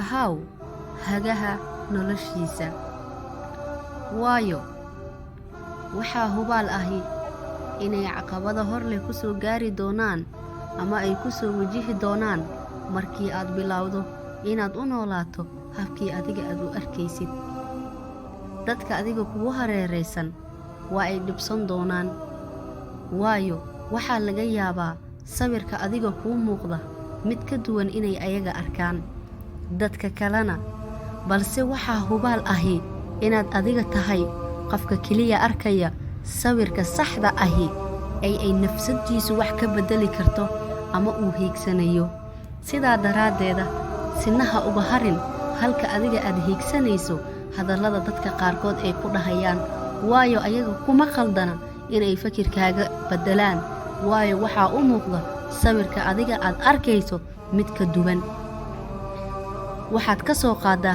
ahaw hagaha noloshiisa. waayo waxaa hubaal ahi inay caqabado hor leh ku soo gaari doonaan ama ay ku soo wajihi doonaan markii aad bilowdo inaad u noolaato habkii adiga aad u arkaysid. dadka adiga kugu hareeraysan waa ay dhibsan doonaan, waayo waxaa laga yaabaa sawirka adiga kuu muuqda mid ka duwan inay ayaga arkaan dadka kalena, balse waxaa hubaal ahi inaad adiga tahay qofka keliya arkaya sawirka saxda ahi ay nafsadiisu wax ka bedeli karto ama uu hiigsanayo. sidaa daraaddeeda sinaha uga harin halka adiga aad hiigsanayso hadallada dadka qaarkood ay ku dhahayaan, waayo ayaga kuma khaldana inay fakirkaaga beddelaan, waayo waxaa u muuqda sawirka adiga aad arkayso mid ka duwan. waxaad ka soo qaadaa